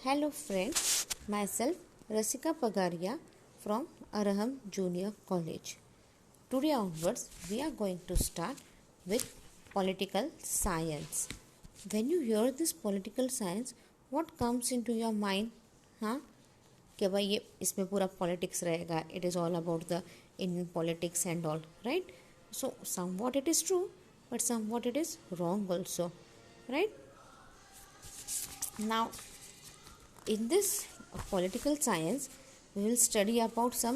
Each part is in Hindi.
Hello friends, myself Rasika Pagaria from Araham Junior College. Today onwards we are going to start with political science. When you hear this political science, what comes into your mind? हाँ कि भाई ये इसमें पूरा पॉलिटिक्स रहेगा. It is all about the Indian politics and all, right? So somewhat it is true, but somewhat it is wrong also, right? Now in this political science we will study about some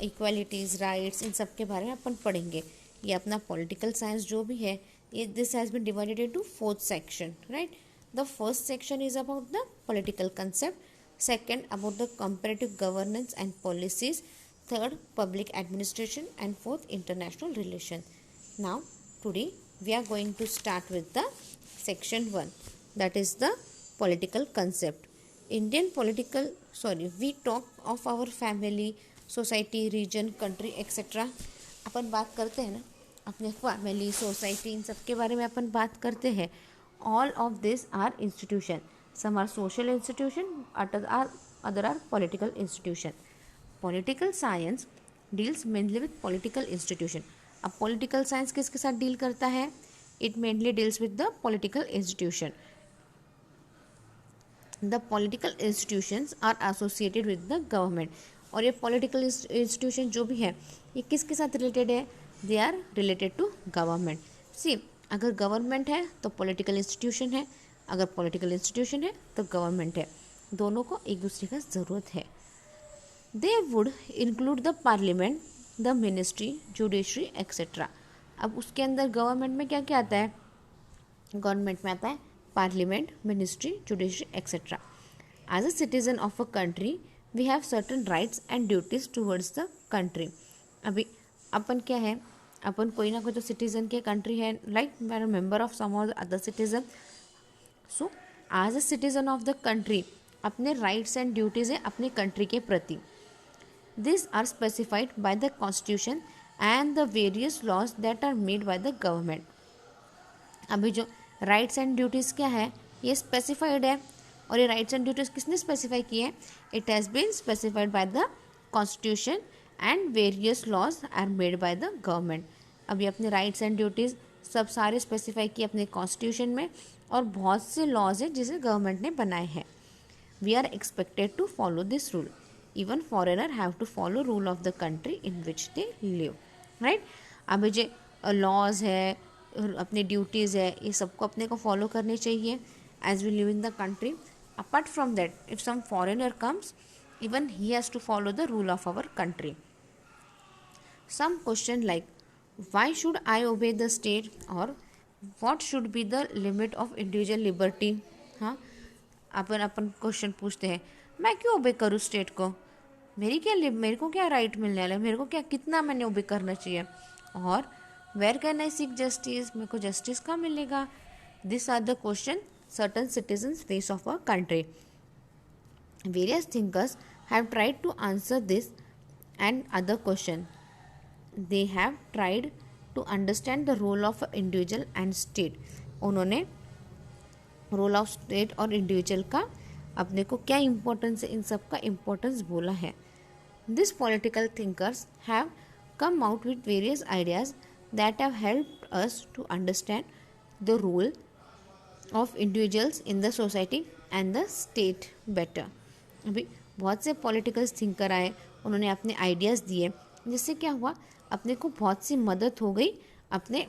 equalities rights. इन सब के बारे में अपन पढ़ेंगे. ये अपना political science जो भी है ये this has been divided into 4th section, right? The first section is about the political concept, second about the comparative governance and policies, third public administration, and fourth international relation. Now today we are going to start with the section 1, that is the political concept. We talk of our family, society, region, country etcetera. अपन बात करते हैं ना अपने फैमिली, सोसाइटी, इन सब के बारे में अपन बात करते हैं. All of this are institution. Some are social institution, other are political institution. Political science deals mainly with political institution. अब पॉलिटिकल साइंस किसके साथ डील करता है? It mainly deals with the political institution. The political institutions are associated with the government. और ये पॉलिटिकल इंस्टीट्यूशन जो भी है ये किसके साथ रिलेटेड है? They are related to government. See, अगर गवर्नमेंट है तो पॉलिटिकल इंस्टीट्यूशन है, अगर पॉलिटिकल इंस्टीट्यूशन है तो गवर्नमेंट है. दोनों को एक दूसरे का ज़रूरत है. They would include the parliament, the ministry, judiciary etcetera. अब उसके अंदर गवर्नमेंट में क्या क्या आता है? गवर्नमेंट में आता है parliament, ministry, judiciary etcetera. As a citizen of a country we have certain rights and duties towards the country. अभी अपन क्या है? अपन कोई ना कोई तो सिटीजन के कंट्री है, like we are member of some or other citizen. So as a citizen of the country अपने राइट्स एंड ड्यूटीज है अपने कंट्री के प्रति. This are specified by the constitution and the various laws that are made by the government. अभी जो राइट्स एंड ड्यूटीज़ क्या है ये स्पेसिफाइड है. और ये राइट्स एंड ड्यूटीज़ किसने स्पेसिफाई किए हैं? It has been specified by the constitution and various laws are made by the government. अभी अपने राइट्स एंड ड्यूटीज़ सब सारे स्पेसिफाई किए अपने कॉन्स्टिट्यूशन में, और बहुत से लॉज है जिसे गवर्नमेंट ने बनाए हैं. We are expected to follow this rule. Even foreigner have to follow rule of the country in which they live, right. अभी जो लॉज है, अपनी ड्यूटीज़ है, ये सबको अपने को फॉलो करनी चाहिए as we live in the country. Apart from that if some foreigner comes, even he has to follow the rule of our country. Some question like why should I obey the state, or what should be the limit of individual liberty. हाँ, अपन क्वेश्चन पूछते हैं, मैं क्यों ओबे करूँ स्टेट को? मेरे को क्या राइट मिलने वाला है? मेरे को क्या, कितना मैंने ओबे करना चाहिए? और where can I seek justice, मेरे को जस्टिस कहाँ मिलेगा? This are the question certain citizens face of a country. Various thinkers have tried to answer this and other question. They have tried to understand the role of individual and state. उन्होंने रोल ऑफ स्टेट और इंडिविजुअल का अपने को क्या इम्पोर्टेंस है, इन सब का इम्पोर्टेंस बोला है. This political thinkers have come out with various ideas that have helped us to understand the role of individuals in the society and the state better. अभी बहुत से पॉलिटिकल थिंकर आए, उन्होंने अपने आइडियाज़ दिए, जिससे क्या हुआ, अपने को बहुत सी मदद हो गई अपने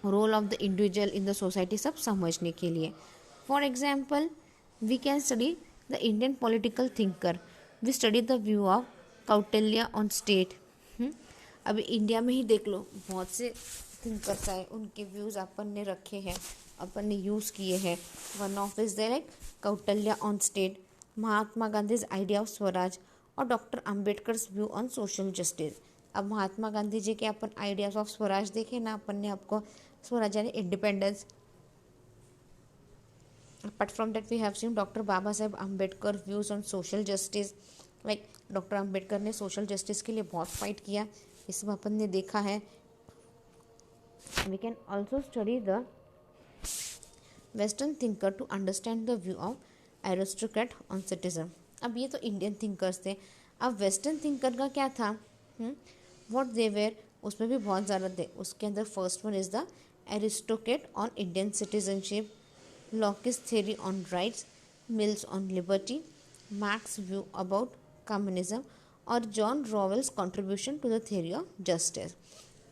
role of the individual in the society सब समझने के लिए. For example we can study the Indian political thinker. We study the view of Kautilya on state. अभी इंडिया में ही देख लो, बहुत से थिंकर्स आए, उनके व्यूज़ अपन ने रखे हैं, अपन ने यूज़ किए हैं. One of is the like Kautilya on state, Mahatma Gandhi's idea of swaraj, और doctor Ambedkar's view on social justice. अब महात्मा गांधी जी के अपन आइडियाज ऑफ स्वराज देखे ना, अपन ने आपको स्वराज यानी independence. Apart from that we have seen doctor Baba Saheb Ambedkar views on social justice. Like doctor Ambedkar ने सोशल जस्टिस के लिए बहुत फाइट किया, ये सब अपन ने देखा है. We can also study the western thinker to understand the view of aristocrat on citizen. अब ये तो इंडियन थिंकर्स थे, अब वेस्टर्न थिंकर का क्या था, व्हाट दे वेर, उसमें भी बहुत ज़्यादा थे। उसके अंदर first one is the aristocrat on Indian citizenship, Locke's theory on rights, Mill's on liberty, Marx view about communism और John Rawls contribution to the theory of justice.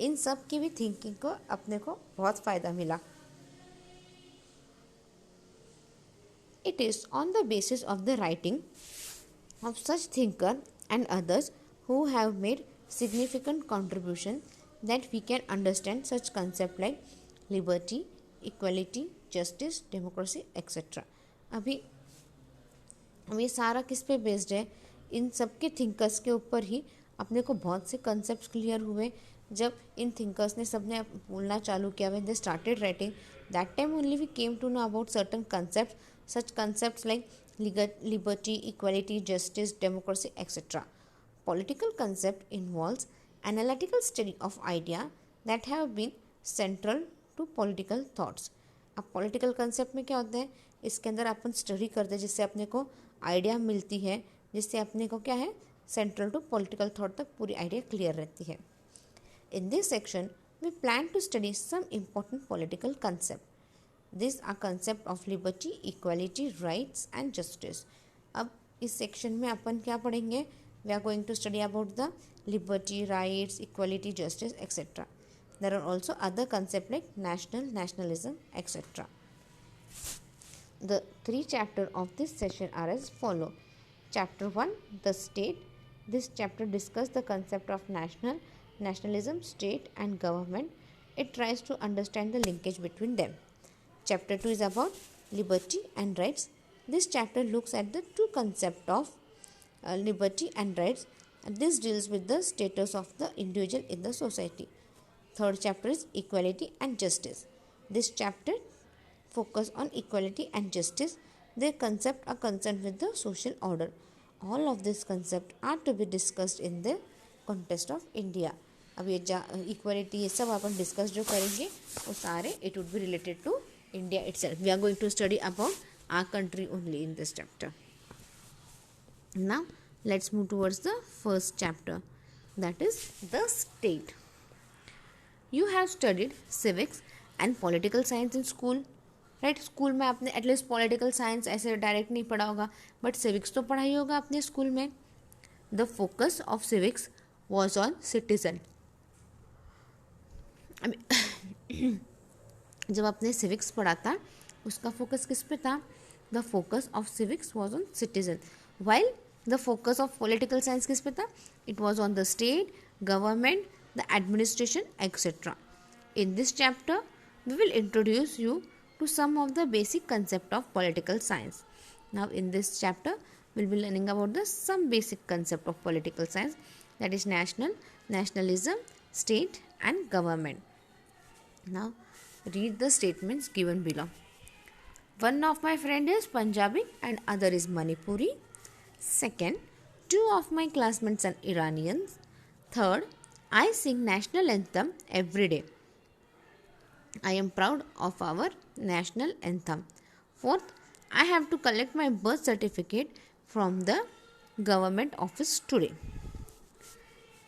इन सब की भी थिंकिंग को अपने को बहुत फ़ायदा मिला। It is on the basis of the writing of such thinker and others who have made significant contribution that we can understand such concept like liberty, equality, justice, democracy, etc. अभी ये सारा किस पे बेस्ड है, इन सब के थिंकर्स के ऊपर ही अपने को बहुत से कंसेप्ट क्लियर हुए। जब इन थिंकर्स ने सबने बोलना चालू किया, when they started writing, that time only we came to know about certain concept, such concepts like liberty, equality, justice, democracy, etc. Political concept involves analytical study of idea that have been central to political thoughts. अब पॉलिटिकल कंसेप्ट में क्या होता है, इसके अंदर अपन स्टडी करते हैं जिससे अपने को आइडिया मिलती है, जिससे अपने को क्या है, सेंट्रल टू पॉलिटिकल थॉट तक पूरी आइडिया क्लियर रहती है। In this section we plan to study some important political concept. This are concept of liberty, equality, rights and justice. अब इस सेक्शन में अपन क्या पढ़ेंगे, we are going to study about the liberty, rights, equality, justice etcetera. There are also other concept like national, nationalism etcetera. The 3 chapters of this session are as follow. Chapter 1, the state. This chapter discusses the concept of nationalism, state and government. It tries to understand the linkage between them. Chapter 2 is about liberty and rights. This chapter looks at the two concepts of liberty and rights, and this deals with the status of the individual in the society. Third chapter is equality and justice. This chapter focus on equality and justice. Their concepts are concerned with the social order. All of these concepts are to be discussed in the context of India. अब ये इक्वालिटी ये सब अपन डिस्कस जो करेंगे वो सारे it would be related to India itself. We are going to study about our country only in this chapter. Now let's move towards the first chapter, that is the state. You have studied civics and political science in school, right? School में आपने एटलीस्ट पॉलिटिकल साइंस ऐसे डायरेक्ट नहीं पढ़ा होगा, बट सिविक्स तो पढ़ा ही होगा अपने स्कूल में। The focus of civics was on citizen. जब आपने सिविक्स पढ़ा था उसका फोकस किस पे था, the focus of civics was on citizen, while the focus of political science किस पे था, it was on the state, government, the administration etcetera. In this chapter we will introduce you to some of the basic concept of political science. Now in this chapter we'll be learning about the some basic concept of political science, that is national, nationalism, state and government. Now read the statements given below. One of my friend is Punjabi and other is Manipuri. Second, two of my classmates are Iranians. Third, I sing national anthem every day. I am proud of our national anthem. Fourth, I have to collect my birth certificate from the government office today.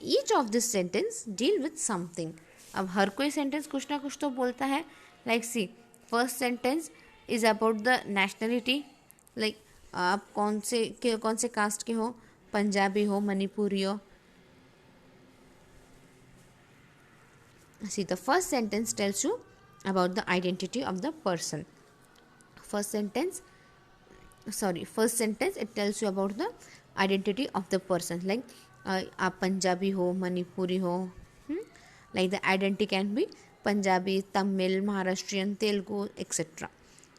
Each of this sentence deal with something. अब हर कोई सेंटेंस कुछ ना कुछ तो बोलता है. Like see, first sentence is about the nationality. Like आप कौन से कास्ट के हो, पंजाबी हो, मणिपुरी हो. See, the first sentence tells you about the identity of the person. First sentence it tells you about the identity of the person. Like आप पंजाबी हो, मणिपुरी हो, like the identity can be Punjabi, Tamil, Maharashtrian, Telugu, etc.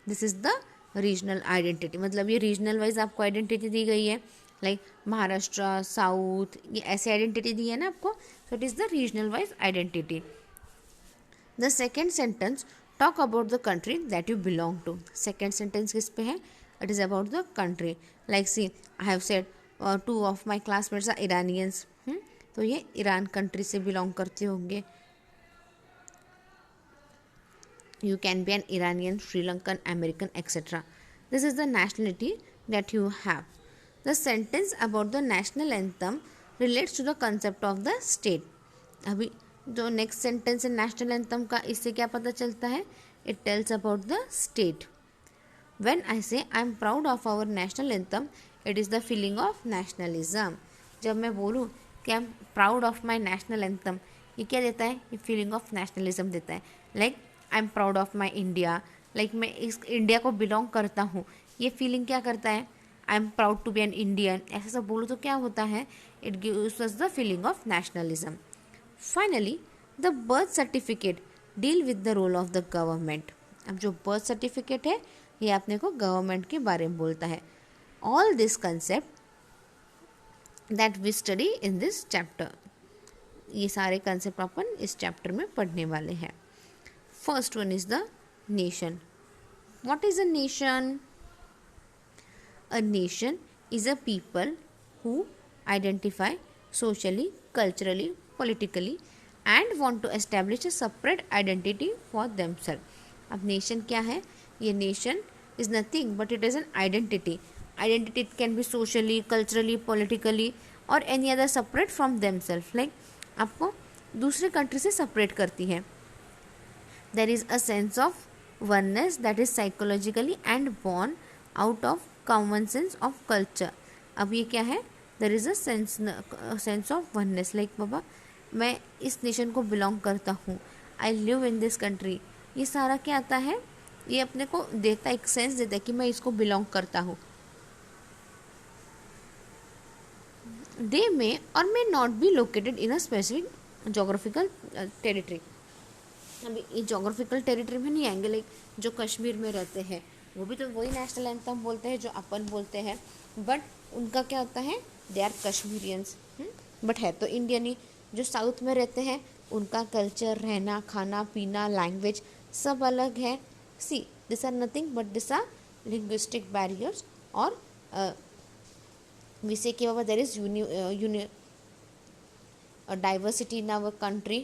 This is the regional identity. मतलब ये regional wise आपको identity दी गई है, like महाराष्ट्र, साउथ, ये ऐसे identity दी है ना आपको, so it is the regional wise identity. The second sentence talk about the country that you belong to. Second sentence किस पे है? It is about the country. Like see, I have said two of my classmates are Iranians. तो ये ईरान कंट्री से बिलोंग करते होंगे. You can be an Iranian, Sri Lankan, American, etc. This is the nationality that you have. The sentence about the national anthem relates to the concept of the state. अभी जो नेक्स्ट सेंटेंस है नेशनल एंथम का, इससे क्या पता चलता है? It tells about the state. When I say I am proud of our national anthem, it is the feeling of nationalism. जब मैं बोलूँ कि आई am proud of my national anthem, ये क्या देता है? ये फीलिंग ऑफ नेशनलिज्म देता है. Like I am proud of my India, like मैं इस इंडिया को बिलोंग करता हूँ, ये फीलिंग क्या करता है? I am proud to be an Indian. ऐसा सब बोलो तो क्या होता है? It gives us the feeling of nationalism. Finally the birth certificate deal with the role of the government. अब जो बर्थ सर्टिफिकेट है ये अपने को गवर्नमेंट के बारे में बोलता है. All this concept that we study in this chapter, ये सारे कंसेप्ट अपन इस चैप्टर में पढ़ने वाले हैं. First one is the nation. What is a nation? A nation is a people who identify socially, culturally, politically and want to establish a separate identity for themselves. अब नेशन क्या है? ये nation is nothing but it is an identity. Identity it can be socially, culturally, politically or any other separate from themselves. Like आपको दूसरे कंट्री से सेपरेट करती है. There is a sense of oneness that is psychologically and born out of common sense of culture. अब ये क्या है? There is a sense of oneness. Like बाबा मैं इस नेशन को बिलोंग करता हूँ, I live in this country. ये सारा क्या आता है? ये अपने को देता है, एक सेंस देता है कि मैं इसको बिलोंग करता हूँ. दे मे और may not be located in a specific geographical territory. अभी ये जोग्राफिकल टेरिटरी में नहीं आएंगे. लाइक जो कश्मीर में रहते हैं वो भी तो वही नेशनल एंथम बोलते हैं जो अपन बोलते हैं, बट उनका क्या होता है? दे आर कश्मीरियंस, बट है तो इंडियन ही. जो साउथ में रहते हैं उनका कल्चर, रहना, खाना पीना, लैंग्वेज सब अलग है. See this are nothing but this are linguistic barriers. और वी से कि बाबा there is diversity in our country,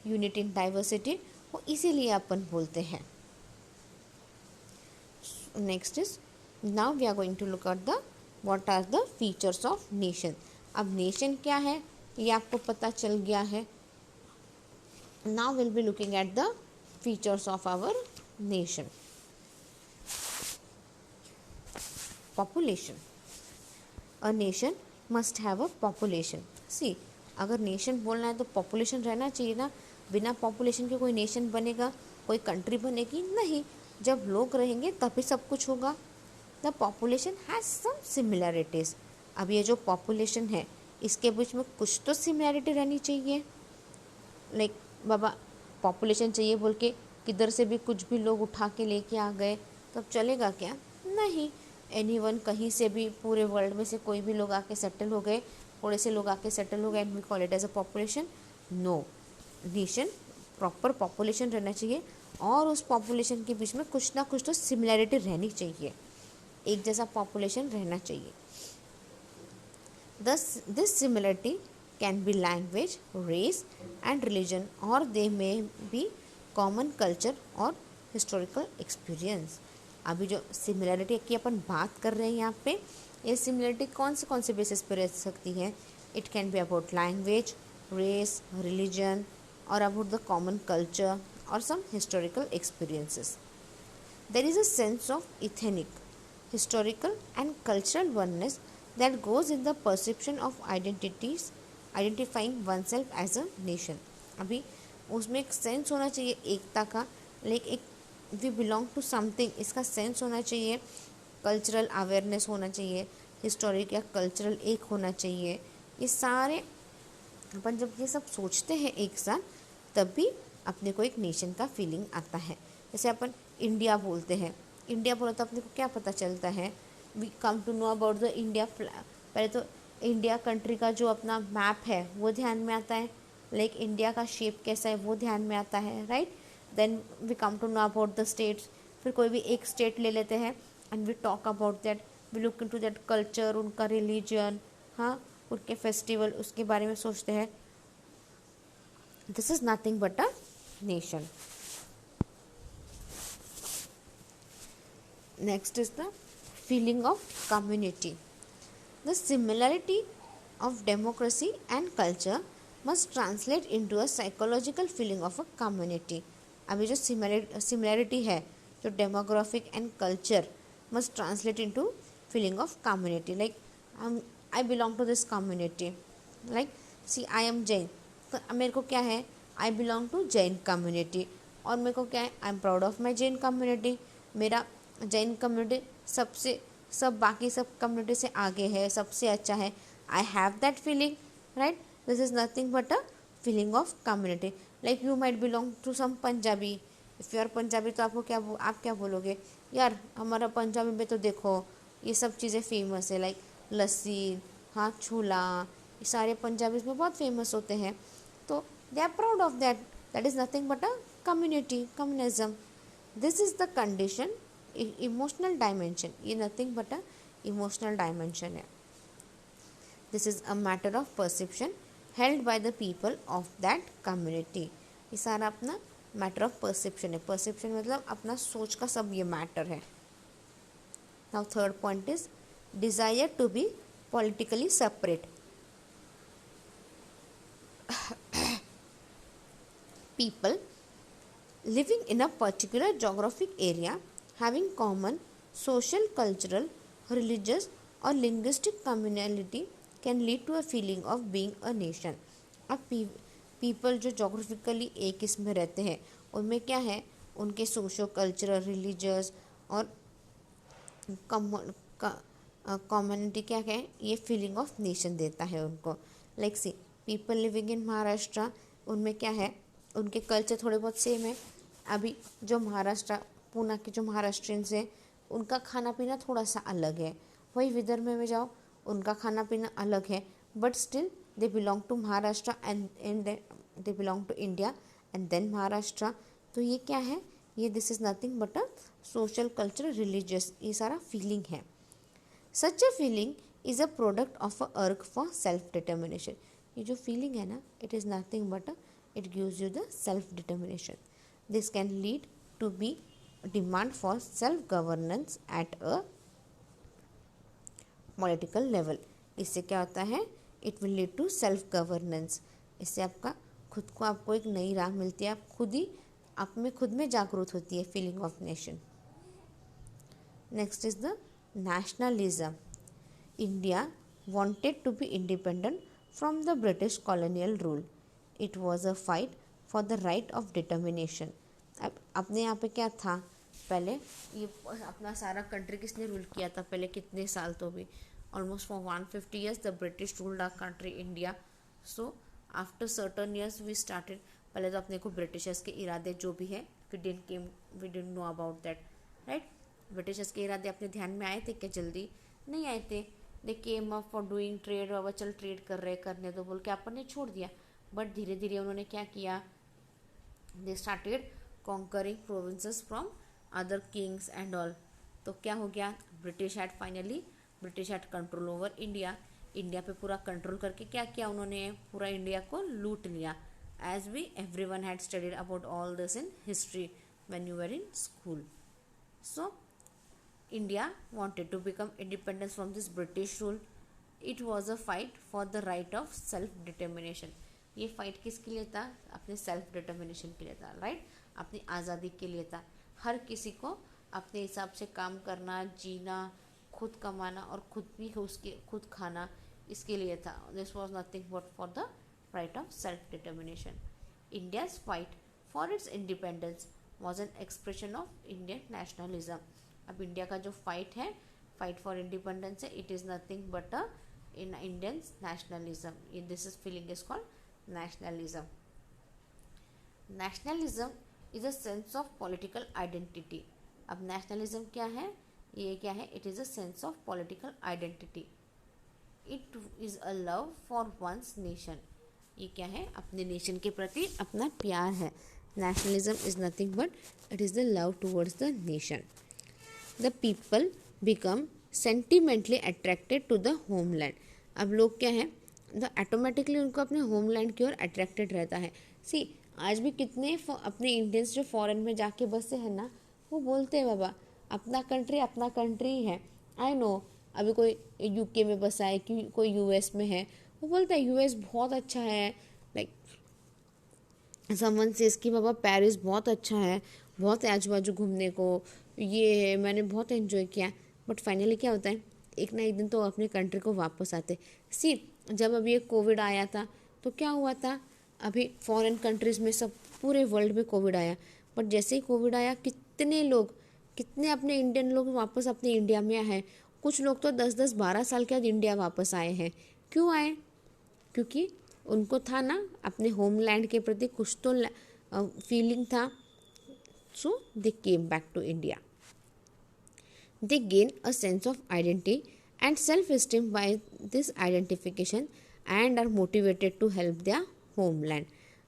unit in diversity, वो इसीलिए अपन बोलते हैं. Next is now we are going to look at the what are the features of nation. अब नेशन क्या है ये आपको पता चल गया है. Now will be looking at the features of our nation. Population. A nation must have a population. See अगर नेशन बोलना है तो पॉपुलेशन रहना चाहिए ना. बिना पॉपुलेशन के कोई नेशन बनेगा, कोई कंट्री बनेगी नहीं. जब लोग रहेंगे तभी सब कुछ होगा. The population has some similarities. अब ये जो पॉपुलेशन है इसके बीच में कुछ तो सिमिलैरिटी रहनी चाहिए. लाइक बाबा पॉपुलेशन चाहिए बोल के किधर से भी कुछ भी लोग उठा के लेके आ गए तब चलेगा क्या? नहीं. एनीवन कहीं से भी पूरे वर्ल्ड में से कोई भी लोग आके सेटल हो गए, थोड़े से लोग आके सेटल हो गए and we call it as a population? No. Nation proper population रहना चाहिए और उस पॉपुलेशन के बीच में कुछ ना कुछ तो सिमिलैरिटी रहनी चाहिए, एक जैसा पॉपुलेशन रहना चाहिए. Thus, this similarity can be language, race and religion or they may be common culture or historical experience. अभी जो सिमिलैरिटी की अपन बात कर रहे हैं यहाँ पे, ये सिमिलैरिटी कौन से बेसिस पे रह सकती है? It can be about language, race, religion और अबाउट द कॉमन कल्चर और some historical experiences. There is a sense of ethnic, historical and cultural oneness that goes in the perception of identifying oneself as a nation. अभी उसमें एक सेंस होना चाहिए एकता का. लाइक एक वी बिलोंग टू समथिंग, इसका सेंस होना चाहिए. कल्चरल अवेयरनेस होना चाहिए, हिस्टोरिक या कल्चरल एक होना चाहिए. ये सारे अपन जब ये सब सोचते हैं एक साथ तभी अपने को एक नेशन का फीलिंग आता है. जैसे अपन इंडिया बोलते हैं, इंडिया बोला तो अपने को क्या पता चलता है? We come to know about the India. पहले तो इंडिया कंट्री का जो अपना मैप है वो ध्यान में आता है. लाइक इंडिया का शेप कैसा है वो ध्यान में आता है, right. Then we come to know about the states. फिर कोई भी एक स्टेट ले लेते हैं and we talk about that, we look into that culture, उनका रिलीजन, हाँ उनके फेस्टिवल, उसके बारे में सोचते हैं. This is nothing but a nation. Next is the feeling of community. The similarity of democracy and culture must translate into a psychological feeling of a community. अभी जो सिमिलैरिटी है जो demographic and culture must translate into feeling of community. Like I belong to this community. Like see I am Jain, तो मेरे को क्या है, I belong to Jain community. और मेरे को क्या है, I am proud of my Jain community. मेरा जैन कम्युनिटी सब बाकी सब कम्युनिटी से आगे है, सबसे अच्छा है. I have that feeling, right. This is nothing but a feeling of community. Like you might belong to some Punjabi. If you are Punjabi तो आपको आप क्या बोलोगे, यार हमारा पंजाबी में तो देखो ये सब चीज़ें फेमस है. लाइक लस्सी, हाँ छोला, ये सारे पंजाबी में बहुत फेमस होते हैं. तो they are proud of that. That is nothing but a community, communism. This is the condition. Emotional dimension, ये nothing but a emotional dimension है. This is a matter of perception held by the people of that community. ये सारा अपना मैटर ऑफ परसेप्शन है. परसेप्शन मतलब अपना सोच का सब ये मैटर है. Now third point is desire to be politically separate. People living in a particular geographic area having common social, cultural, religious or linguistic communality can lead to a feeling of being a nation. अब पीपल जो जोग्राफिकली एक इसमें रहते हैं उनमें क्या है, उनके सोशो कल्चरल, रिलीजियस और कम्युनिटी क्या है, ये फीलिंग ऑफ नेशन देता है उनको. Like see people living in Maharashtra, उनमें क्या है, उनके कल्चर थोड़े बहुत सेम है. अभी जो महाराष्ट्र, पूना के जो महाराष्ट्रियंस हैं उनका खाना पीना थोड़ा सा अलग है. वही विदर्भ में जाओ उनका खाना पीना अलग है. But still they belong to Maharashtra and they belong to India and then Maharashtra. तो ये क्या है, ये this is nothing but a social, cultural, religious, ये सारा फीलिंग है. Such a feeling is a product a urge for self determination. ये जो फीलिंग है ना, it is nothing but it gives you the self determination. This can lead to be demand for self governance at a political level. इससे क्या होता है, it will lead to self governance. इससे आपका खुद को आपको एक नई राह मिलती है. आप खुद में जागरूक होती है feeling of nation. Next is the nationalism. India wanted to be independent from the British colonial rule. It was a fight for the right of determination. अब अपने यहाँ पे क्या था, पहले ये अपना सारा कंट्री किसने रूल किया था पहले कितने साल, तो भी almost for 150 years the British ruled our country India. So after certain years we started. पहले तो अपने को ब्रिटिशर्स के इरादे जो भी है we didn't know about that, right. Britishers के इरादे अपने ध्यान में आए थे क्या, जल्दी नहीं आए थे. They came up for doing trade, अब चल ट्रेड करने दो बोल के अपन ने छोड़ दिया. बट धीरे धीरे उन्होंने क्या किया, they started conquering provinces from other Kings and all. तो क्या हो गया, British had control over India. India पे पूरा कंट्रोल करके क्या किया उन्होंने, पूरा इंडिया को लूट लिया. As we everyone had studied about all this in history when you were in school. So India wanted to become independence from this British rule. It was a fight for the right of self determination. ये फाइट किसके लिए था, अपने सेल्फ डिटर्मिनेशन के लिए था, राइट. अपनी आज़ादी के लिए था. हर किसी को अपने हिसाब से काम करना, जीना, खुद कमाना और खुद खाना, इसके लिए था. This was nothing but for the right of self determination. India's fight for its independence was an expression of Indian nationalism. अब इंडिया का जो फाइट फॉर इंडिपेंडेंस है, it is nothing but a in Indian nationalism. This is feeling is called nationalism. Nationalism is a sense of political identity. अब nationalism क्या है, ये क्या है, it is a sense of political identity. It is a love for one's nation. ये क्या है, अपने नेशन के प्रति अपना प्यार है. Nationalism is nothing but it is the love towards the nation. The people become sentimentally attracted to the homeland. अब लोग क्या है, तो ऑटोमेटिकली उनको अपने होमलैंड की ओर अट्रैक्टेड रहता है. सी आज भी कितने अपने इंडियंस जो फॉरेन में जाके बसे हैं ना, वो बोलते हैं बाबा अपना कंट्री है, आई नो अभी कोई यूके में बसा है कि कोई यूएस में है, वो बोलता है यूएस बहुत अच्छा है, लाइक समवन से इसकी बाबा पेरिस बहुत अच्छा है, बहुत है आजू बाजू घूमने को, ये है मैंने बहुत एंजॉय किया। बट फाइनली क्या होता है, एक ना एक दिन तो अपने कंट्री को वापस आते। सी जब अभी ये कोविड आया था तो क्या हुआ था, अभी फॉरेन कंट्रीज़ में सब पूरे वर्ल्ड में कोविड आया, बट जैसे ही कोविड आया कितने लोग, कितने अपने इंडियन लोग वापस अपने इंडिया में आए। कुछ लोग तो 10-10 12 साल के बाद इंडिया वापस आए हैं। क्यों आए? क्योंकि उनको था ना अपने होमलैंड के प्रति कुछ तो फीलिंग था, so they came back to India. They gain a sense of identity and self esteem by this identification and are motivated to help their homeland.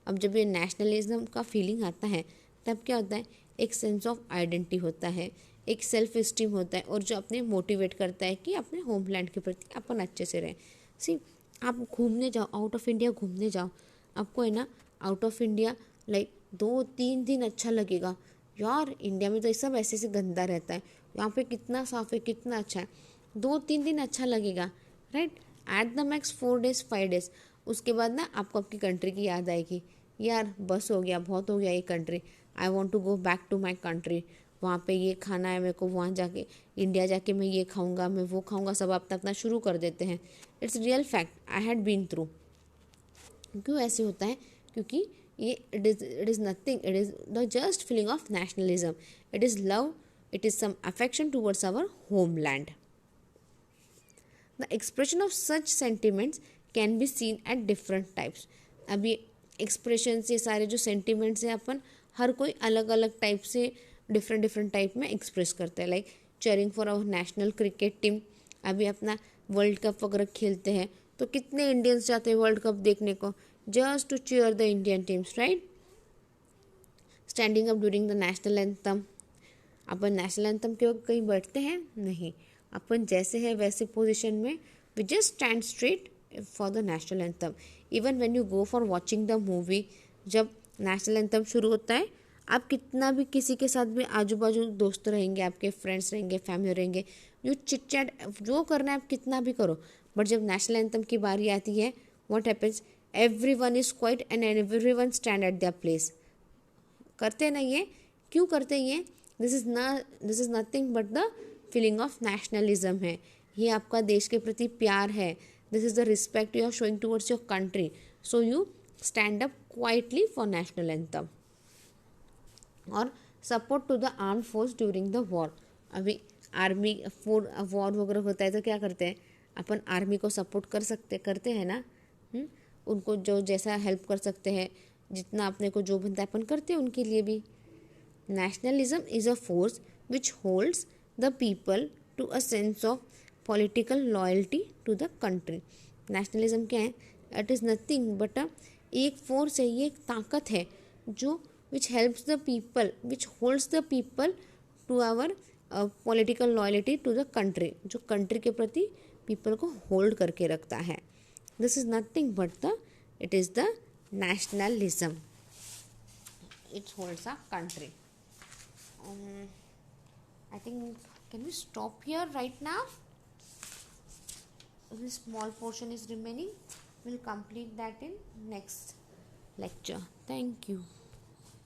अब जब ये नेशनलिज्म का फीलिंग आता है तब क्या होता है, एक सेंस ऑफ आइडेंटिटी होता है, एक सेल्फ एस्टीम होता है, और जो अपने मोटिवेट करता है कि अपने होमलैंड के प्रति अपन अच्छे से रहें। सी आप घूमने जाओ, आउट ऑफ इंडिया घूमने जाओ, आपको है ना आउट ऑफ इंडिया लाइक 2-3 दिन अच्छा लगेगा, यार इंडिया में तो ये सब ऐसे गंदा रहता है, यहाँ पे कितना साफ है कितना अच्छा है, 2-3 दिन अच्छा लगेगा, right. At the max 4 days 5 days, उसके बाद ना आपको आपकी कंट्री की याद आएगी, यार बस हो गया बहुत हो गया ये country, I want to go back to my country, वहाँ पे ये खाना है मेरे को, वहाँ जाके इंडिया जाके मैं ये खाऊंगा मैं वो खाऊंगा, सब अपना अपना शुरू कर देते हैं। It's real fact, I had been through. क्यों ऐसे होता है? क्योंकि ये it is nothing, it is the just feeling of nationalism, it is love, it is some affection towards our homeland. The expression of such sentiments can be seen at different types. अभी एक्सप्रेशन से सारे जो सेंटिमेंट्स हैं अपन हर कोई अलग अलग टाइप से डिफरेंट डिफरेंट टाइप में एक्सप्रेस करते हैं, like cheering for our national cricket team. अभी अपना वर्ल्ड कप वगैरह खेलते हैं तो कितने इंडियंस जाते हैं वर्ल्ड कप देखने को, just to cheer the Indian teams, right. Standing up during the national anthem. अपन नेशनल एंथम के वक्त कहीं बैठते हैं नहीं, अपन जैसे है वैसे पोजीशन में we just stand straight for the national anthem. Even when you go for watching the movie, जब नेशनल एंथम शुरू होता है, आप कितना भी किसी के साथ भी आजू बाजू दोस्त रहेंगे, आपके फ्रेंड्स रहेंगे, फैमिली रहेंगे, जो चिट चैट जो करना है आप कितना भी करो, बट जब नेशनल एंथम की बारी आती है what happens, every one is quiet and every one stand at their place. करते ना ये, क्यों करते ये? This is nothing but the feeling of nationalism है, ये आपका देश के प्रति प्यार है, this is the respect you are showing towards your country, so you stand up quietly for national anthem. और support to the arm force during the war. अभी आर्मी फॉर वॉर वगैरह होता है तो क्या करते हैं अपन, आर्मी को सपोर्ट करते हैं ना, उनको जो जैसा हेल्प कर सकते हैं, जितना अपने को जो बनता है अपन करते हैं उनके लिए भी। Nationalism is a force which holds the people to a sense of political loyalty to the country. Nationalism क्या है? इट इज़ नथिंग बट एक फोर्स है, ये एक ताकत है जो which helps the people, which holds the people to our political loyalty to the country, जो कंट्री के प्रति पीपल को होल्ड करके रखता है। This is nothing but the it is the nationalism, it holds a country. I think can we stop here right now? This small portion is remaining, we'll complete that in next lecture. Thank you.